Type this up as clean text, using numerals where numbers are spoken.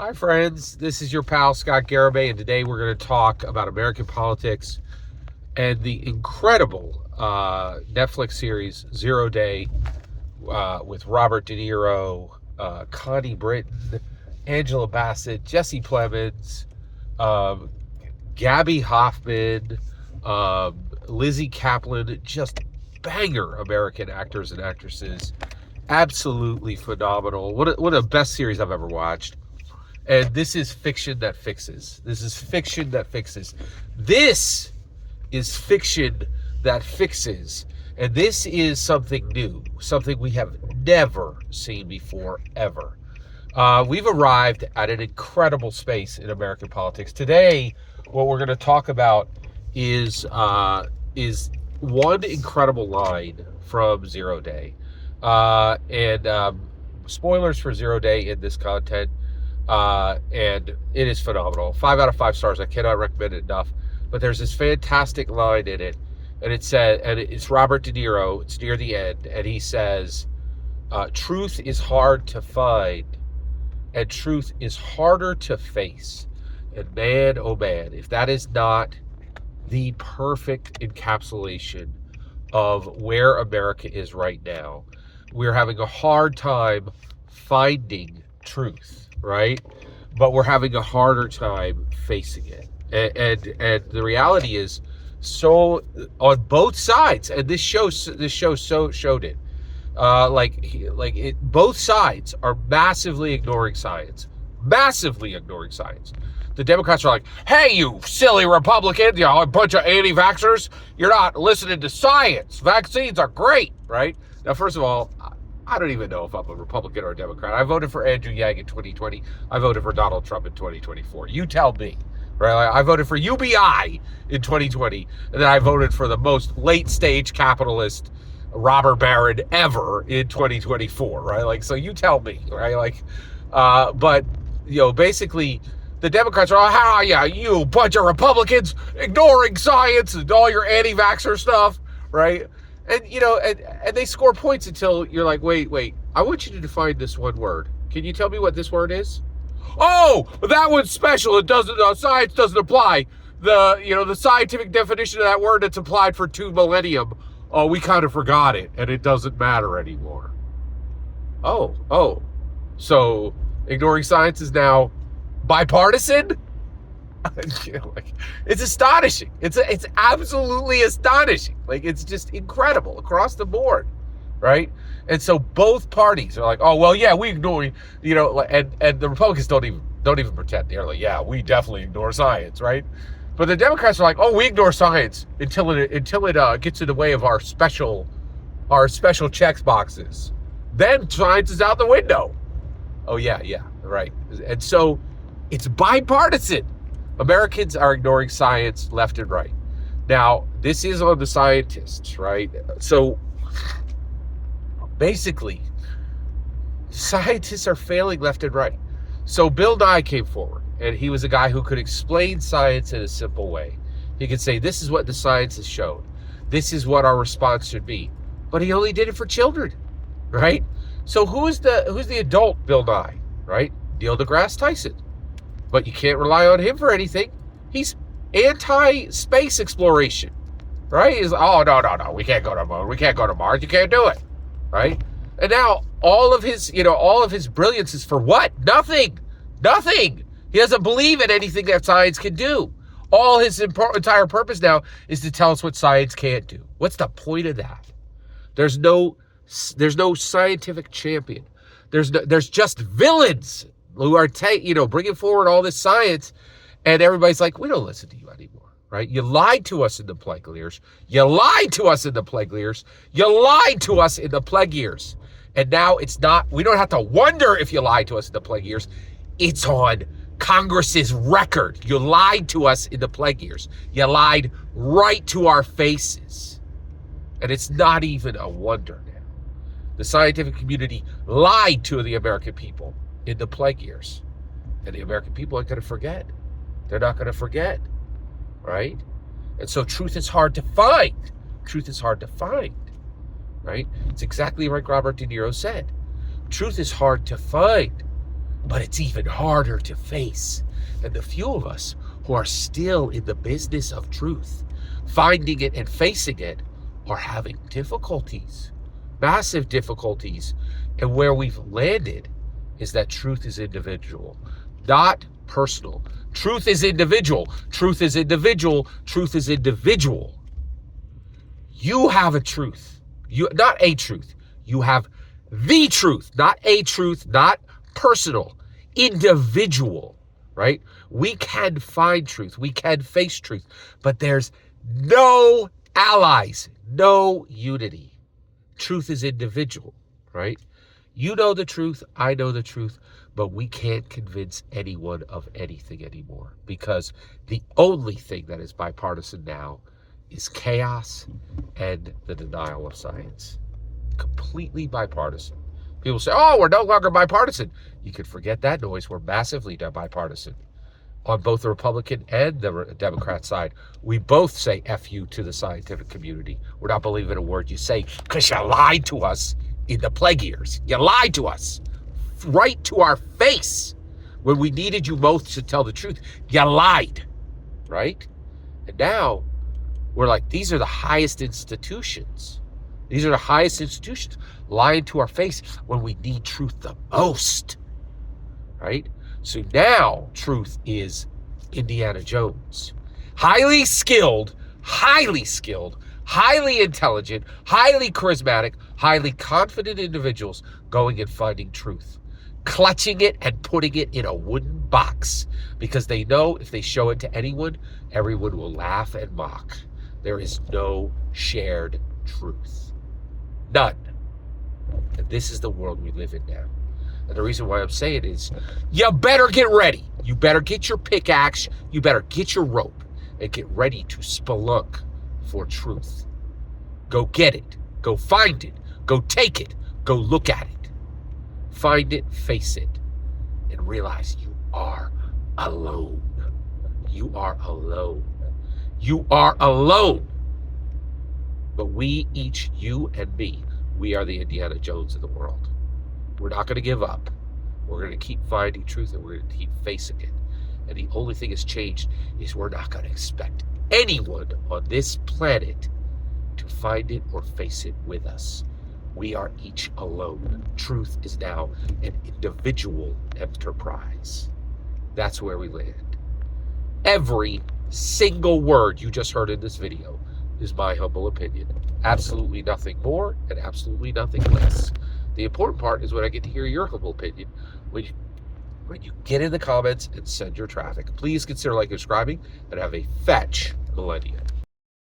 Hi, friends. This is your pal, Scott Garibay, and today we're going to talk about American politics and the incredible Netflix series Zero Day with Robert De Niro, Connie Britton, Angela Bassett, Jesse Plemons, um, Gabby Hoffman, Lizzie Kaplan, just banger American actors and actresses. Absolutely phenomenal. What a best series I've ever watched. And this is fiction that fixes. This is fiction that fixes. This is fiction that fixes. And this is something new, something we have never seen before, ever. We've arrived at an incredible space in American politics. Today, what we're going to talk about is one incredible line from Zero Day. And spoilers for Zero Day in this content. And it is phenomenal. 5 out of 5 stars. I cannot recommend it enough. But there's this fantastic line in it, and it said, and it's Robert De Niro. It's near the end, and he says, "Truth is hard to find, and truth is harder to face." And man, oh man, if that is not the perfect encapsulation of where America is right now, we're having a hard time finding truth, right? But we're having a harder time facing it. And the reality is, so on both sides, and this show so showed it. Both sides are massively ignoring science. Massively ignoring science. The Democrats are like, "Hey, you silly Republicans, you know, a bunch of anti-vaxxers, you're not listening to science. Vaccines are great," right? Now, first of all, I don't even know if I'm a Republican or a Democrat. I voted for Andrew Yang in 2020. I voted for Donald Trump in 2024. You tell me, right? I voted for UBI in 2020, and then I voted for the most late-stage capitalist robber baron ever in 2024, right? So you tell me, right? But basically, the Democrats are, you bunch of Republicans ignoring science and all your anti-vaxxer stuff, right? And, and they score points until you're like, wait, I want you to define this one word. Can you tell me what this word is? Oh, that one's special. It doesn't, science doesn't apply. The scientific definition of that word that's applied for 2 millennium, we kind of forgot it and it doesn't matter anymore. Oh, so ignoring science is now bipartisan? It's astonishing. It's absolutely astonishing. It's just incredible across the board, right? And so both parties are like, "Oh well, yeah, we ignore," and the Republicans don't even pretend. They're like, "Yeah, we definitely ignore science," right? But the Democrats are like, "Oh, we ignore science until it gets in the way of our special checks boxes. Then science is out the window." Oh yeah, right. And so it's bipartisan. Americans are ignoring science left and right. Now, this is on the scientists, right? So basically, scientists are failing left and right. So Bill Nye came forward, and he was a guy who could explain science in a simple way. He could say, this is what the science has shown. This is what our response should be. But he only did it for children, right? So who's the adult Bill Nye, right? Neil deGrasse Tyson. But you can't rely on him for anything. He's anti-space exploration, right? He's, no, we can't go to the moon. We can't go to Mars. You can't do it, right? And now all of his brilliance is for what? Nothing. He doesn't believe in anything that science can do. All his entire purpose now is to tell us what science can't do. What's the point of that? There's no scientific champion. There's just villains who are bringing forward all this science, and everybody's like, we don't listen to you anymore, right? You lied to us in the plague years. You lied to us in the plague years. You lied to us in the plague years. And now we don't have to wonder if you lied to us in the plague years. It's on Congress's record. You lied to us in the plague years. You lied right to our faces. And it's not even a wonder now. The scientific community lied to the American people in the plague years. And the American people aren't going to forget. They're not going to forget, right? And so truth is hard to find. Truth is hard to find, right? It's exactly like Robert De Niro said. Truth is hard to find. but it's even harder to face. And the few of us who are still in the business of truth, finding it and facing it, are having difficulties, massive difficulties. And where we've landed is that truth is individual, not personal. Truth is individual. Truth is individual. Truth is individual. You have a truth. Not a truth. You have the truth, not a truth, not personal, individual, right? We can find truth. We can face truth, but there's no allies, no unity. Truth is individual, right? You know the truth, I know the truth, but we can't convince anyone of anything anymore, because the only thing that is bipartisan now is chaos and the denial of science. Completely bipartisan. People say, oh, we're no longer bipartisan. You can forget that noise. We're massively bipartisan. On both the Republican and the Democrat side, we both say F you to the scientific community. We're not believing a word you say because you lied to us in the plague years. You lied to us right to our face when we needed you most to tell the truth. You lied, right? And now we're like, these are the highest institutions. These are the highest institutions lying to our face when we need truth the most, right? So now truth is Indiana Jones. Highly skilled, highly intelligent, highly charismatic, highly confident individuals going and finding truth, clutching it and putting it in a wooden box, because they know if they show it to anyone, everyone will laugh and mock. There is no shared truth. None. And this is the world we live in now. And the reason why I'm saying is, you better get ready. You better get your pickaxe. You better get your rope and get ready to spelunk for truth. Go get it. Go find it. Go take it. Go look at it. Find it, face it, and realize you are alone. You are alone. You are alone. But we each, you and me, we are the Indiana Jones of the world. We're not going to give up. We're going to keep finding truth, and we're going to keep facing it. And the only thing that's changed is we're not going to expect anyone on this planet to find it or face it with us. We are each alone. Truth is now an individual enterprise. That's where we land. Every single word you just heard in this video is my humble opinion. Absolutely nothing more and absolutely nothing less. The important part is when I get to hear your humble opinion, when you get in the comments and send your traffic. Please consider liking and subscribing, and have a fetch millennium.